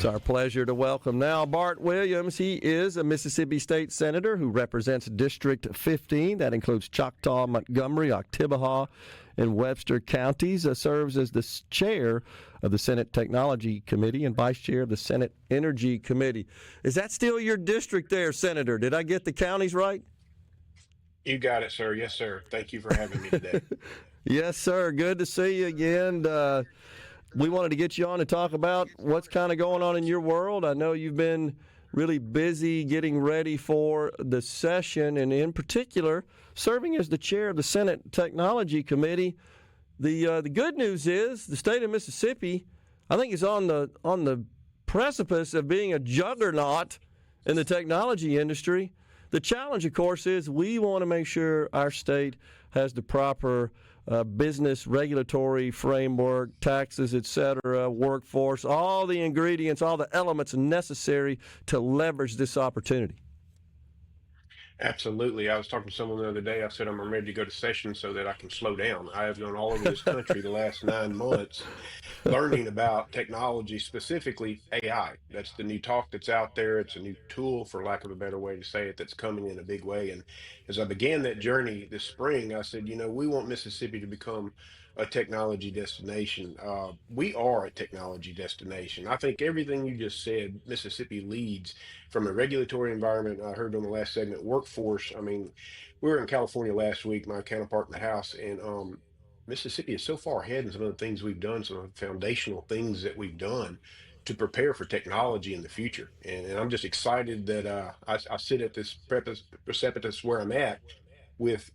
It's our pleasure to welcome now Bart Williams. He is a Mississippi State Senator who represents District 15. That includes Choctaw, Montgomery, Oktibbeha, and Webster counties. Serves as the chair of the Senate Technology Committee and vice chair of the Senate Energy Committee. Is that still your district there, Senator? Did I get the counties right? You got it, sir. Yes, sir. Thank you for having me today. Yes, sir. Good to see you again. We wanted to get you on to talk about what's kind of going on in your world. I know you've been really busy getting ready for the session, and in particular, serving as the chair of the Senate Technology Committee. The good news is the state of Mississippi, I think, is on the precipice of being a juggernaut in the technology industry. The challenge, of course, is we want to make sure our state has the proper business regulatory framework, taxes, et cetera, workforce, all the ingredients, all the elements necessary to leverage this opportunity. Absolutely. I was talking to someone the other day. I said, I'm ready to go to session so that I can slow down. I have gone all over this country the last 9 months learning about technology, specifically AI. That's the new talk that's out there. It's a new tool, for lack of a better way to say it, that's coming in a big way. And as I began that journey this spring, I said, we want Mississippi to become a technology destination. We are a technology destination. I think everything you just said, Mississippi leads from a regulatory environment. I heard on the last segment, workforce. I mean, we were in California last week, my counterpart in the House, and Mississippi is so far ahead in some of the things we've done, some of the foundational things that we've done to prepare for technology in the future. And I'm just excited that I sit at this precipice where I'm at with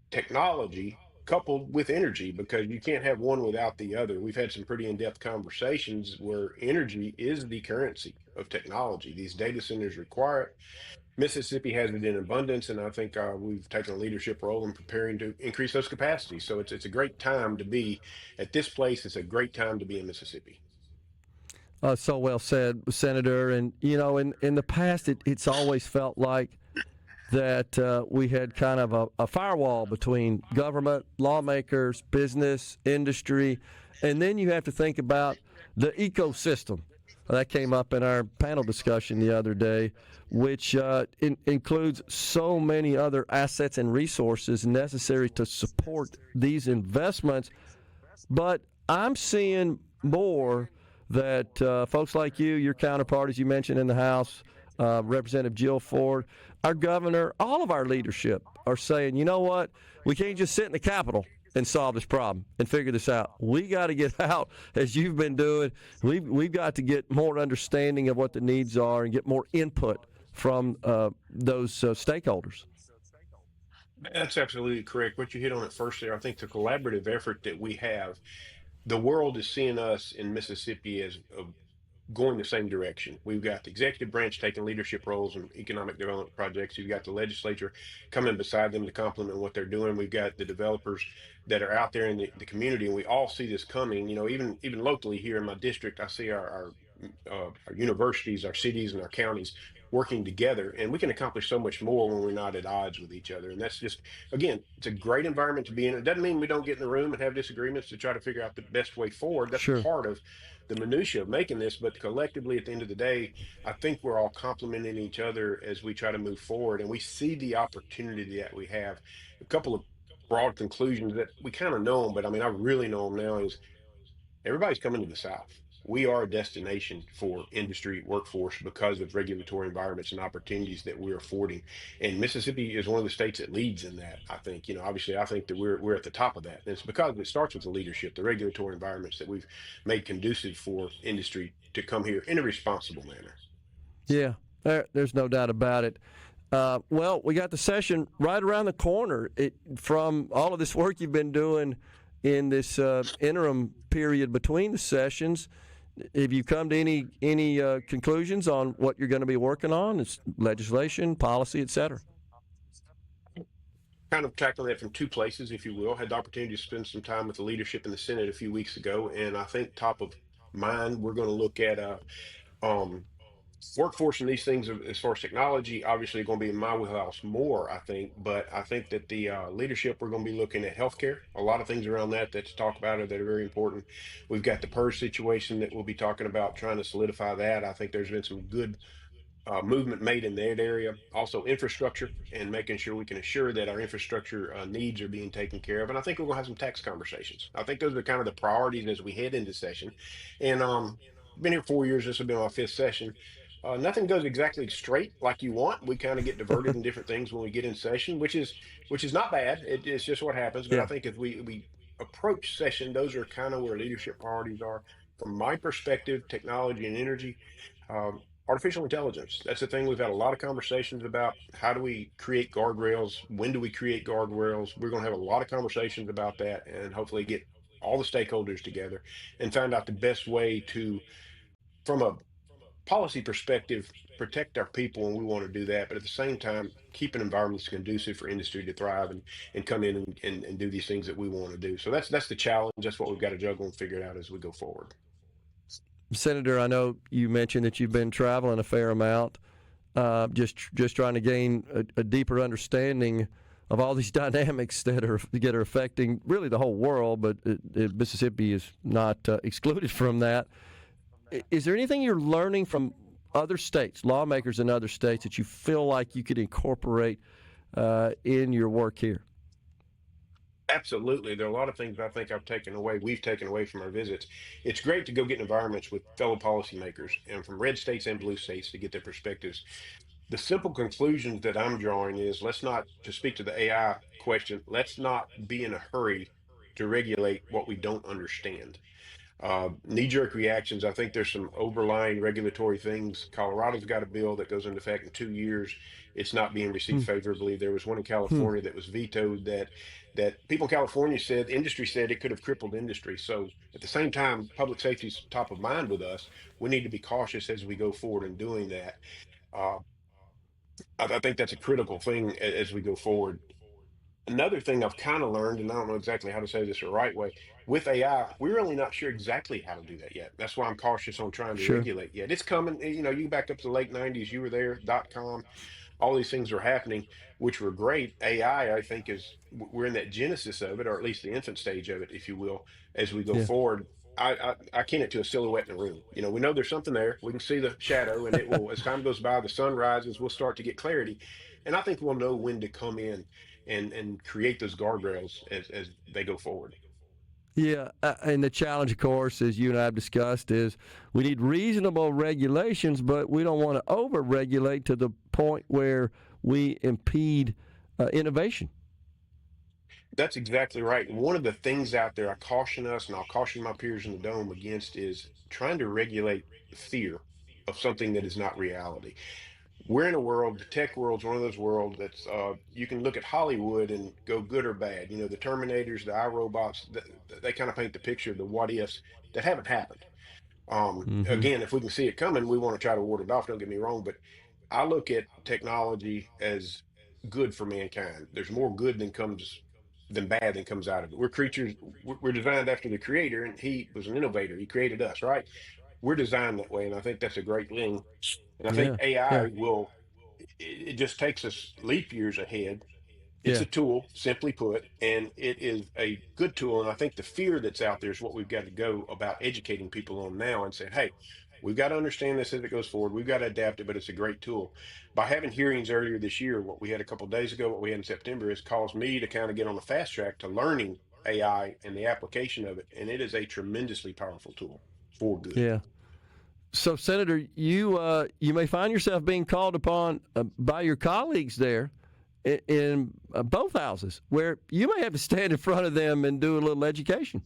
technology coupled with energy, because you can't have one without the other. We've had some pretty in-depth conversations where energy is the currency of technology. These data centers require it. Mississippi has it in abundance, and I think we've taken a leadership role in preparing to increase those capacities. So it's a great time to be at this place. It's a great time to be in Mississippi. So well said, Senator. And, in the past, it's always felt like that we had kind of a firewall between government, lawmakers, business, industry, and then you have to think about the ecosystem. That came up in our panel discussion the other day, which includes so many other assets and resources necessary to support these investments. But I'm seeing more that folks like you, your counterpart, as you mentioned in the House, Representative Jill Ford, our governor, all of our leadership are saying, you know what, we can't just sit in the Capitol and solve this problem and figure this out. We got to get out, as you've been doing. We've got to get more understanding of what the needs are and get more input from those stakeholders. That's absolutely correct. What you hit on it first there, I think the collaborative effort that we have, the world is seeing us in Mississippi as going the same direction. We've got the executive branch taking leadership roles in economic development projects. You've got the legislature coming beside them to complement what they're doing. We've got the developers that are out there in the community, and we all see this coming. Even locally here in my district, I see our universities, our cities, and our counties working together, and we can accomplish so much more when we're not at odds with each other. And that's just, again, it's a great environment to be in. It doesn't mean we don't get in the room and have disagreements to try to figure out the best way forward. That's Sure. part of the minutia of making this, but collectively at the end of the day, I think we're all complementing each other as we try to move forward, and we see the opportunity that we have. A couple of broad conclusions that we kind of know them, but I mean, I really know them now, is everybody's coming to the South. We are a destination for industry workforce because of regulatory environments and opportunities that we're affording. And Mississippi is one of the states that leads in that. I think, obviously I think that we're at the top of that. And it's because it starts with the leadership, the regulatory environments that we've made conducive for industry to come here in a responsible manner. Yeah, there's no doubt about it. Well, we got the session right around the corner. From all of this work you've been doing in this interim period between the sessions, have you come to any conclusions on what you're going to be working on? It's legislation, policy, et cetera. Kind of tackling that from two places, if you will. Had the opportunity to spend some time with the leadership in the Senate a few weeks ago, and I think top of mind, we're going to look at Workforce and these things as far as technology, obviously going to be in my wheelhouse more, I think. But I think that the leadership, we're going to be looking at healthcare, a lot of things around that to talk about it that are very important. We've got the PERS situation that we'll be talking about, trying to solidify that. I think there's been some good movement made in that area. Also, infrastructure and making sure we can assure that our infrastructure needs are being taken care of. And I think we're going to have some tax conversations. I think those are kind of the priorities as we head into session. And been here 4 years. This will be my fifth session. Nothing goes exactly straight like you want. We kind of get diverted in different things when we get in session, which is not bad. It's just what happens. But I Yeah. think if we approach session, those are kind of where leadership priorities are. From my perspective, technology and energy. Artificial intelligence. That's the thing we've had a lot of conversations about. How do we create guardrails? When do we create guardrails? We're going to have a lot of conversations about that and hopefully get all the stakeholders together and find out the best way to, from a policy perspective, protect our people, and we want to do that, but at the same time keep an environment that's conducive for industry to thrive and come in and do these things that we want to do. So that's the challenge. That's what we've got to juggle and figure it out as we go forward. Senator, I know you mentioned that you've been traveling a fair amount, just trying to gain a deeper understanding of all these dynamics that are affecting really the whole world, but Mississippi is not excluded from that. Is there anything you're learning from other states, lawmakers in other states, that you feel like you could incorporate in your work here? Absolutely. There are a lot of things I think we've taken away from our visits. It's great to go get in environments with fellow policymakers and from red states and blue states to get their perspectives. The simple conclusions that I'm drawing is let's not, to speak to the AI question, let's not be in a hurry to regulate what we don't understand. Knee-jerk reactions. I think there's some overlying regulatory things. Colorado's got a bill that goes into effect in 2 years. It's not being received Hmm. favorably. There was one in Hmm. California that was vetoed that people in California said, industry said it could have crippled industry. So at the same time, public safety is top of mind with us. We need to be cautious as we go forward in doing that. Uh, I think that's a critical thing as we go forward. Another thing I've kind of learned, and I don't know exactly how to say this the right way, with AI, we're really not sure exactly how to do that yet. That's why I'm cautious on trying to Sure. regulate yet. It's coming. You back up to the late 90s, you were there, .com, all these things are happening, which were great. AI, I think, we're in that genesis of it, or at least the infant stage of it, if you will, as we go Yeah. forward. I akin it to a silhouette in a room. We know there's something there. We can see the shadow, and it will, as time goes by, the sun rises, we'll start to get clarity. And I think we'll know when to come in and create those guardrails as they go forward. Yeah, and the challenge, of course, as you and I have discussed, is we need reasonable regulations, but we don't want to over-regulate to the point where we impede innovation. That's exactly right. And one of the things out there I caution us, and I'll caution my peers in the dome against, is trying to regulate fear of something that is not reality. We're in a world, the tech world's one of those worlds that's you can look at Hollywood and go good or bad. The Terminators, the iRobots, they kind of paint the picture of the what ifs that haven't happened. Mm-hmm. Again, if we can see it coming, we want to try to ward it off. Don't get me wrong, but I look at technology as good for mankind. There's more good than bad than comes out of it. We're creatures. We're designed after the Creator, and He was an innovator. He created us, right? We're designed that way, and I think that's a great thing. And I think Yeah, AI yeah, will. It just takes us leap years ahead. It's yeah, a tool, simply put, and it is a good tool. And I think the fear that's out there is what we've got to go about educating people on now and saying, hey, we've got to understand this as it goes forward. We've got to adapt it, but it's a great tool. By having hearings earlier this year, what we had a couple of days ago, what we had in September, has caused me to kind of get on the fast track to learning AI and the application of it. And it is a tremendously powerful tool for good. yeah. So, Senator, you may find yourself being called upon by your colleagues there in both houses, where you may have to stand in front of them and do a little education.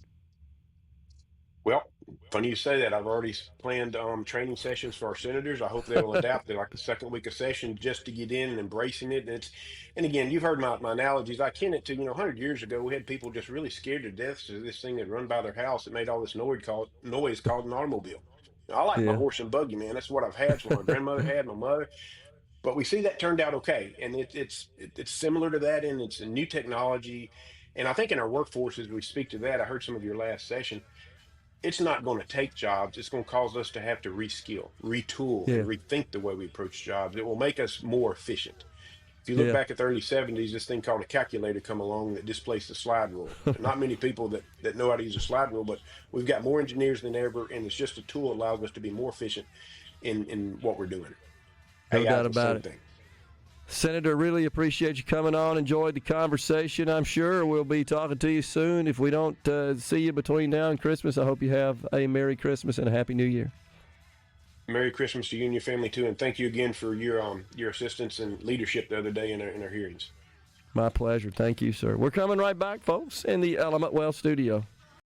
Well, funny you say that. I've already planned training sessions for our senators. I hope they will adapt. They're like the second week of session just to get in and embracing it. And again, you've heard my analogies. I kin it to 100 years ago, we had people just really scared to death to this thing that run by their house that made all this noise called an automobile. Now, I like my Yeah, horse and buggy, man. That's what I've had. It's what my grandmother had, my mother. But we see that turned out okay, and it's similar to that, and it's a new technology. And I think in our workforce, as we speak to that, I heard some of your last session it's not going to take jobs. It's going to cause us to have to reskill, retool, Yeah, and rethink the way we approach jobs. It will make us more efficient. If you look yeah, back at the early 70s, this thing called a calculator come along that displaced the slide rule. Not many people that know how to use a slide rule, but we've got more engineers than ever, and it's just a tool that allows us to be more efficient in what we're doing. no AI doubt is the about same it. thing. Senator, really appreciate you coming on. Enjoyed the conversation. I'm sure we'll be talking to you soon. If we don't see you between now and Christmas, I hope you have a Merry Christmas and a Happy New Year. Merry Christmas to you and your family too, and thank you again for your assistance and leadership the other day in our hearings. My pleasure. Thank you, sir. We're coming right back, folks, in the Element Well studio.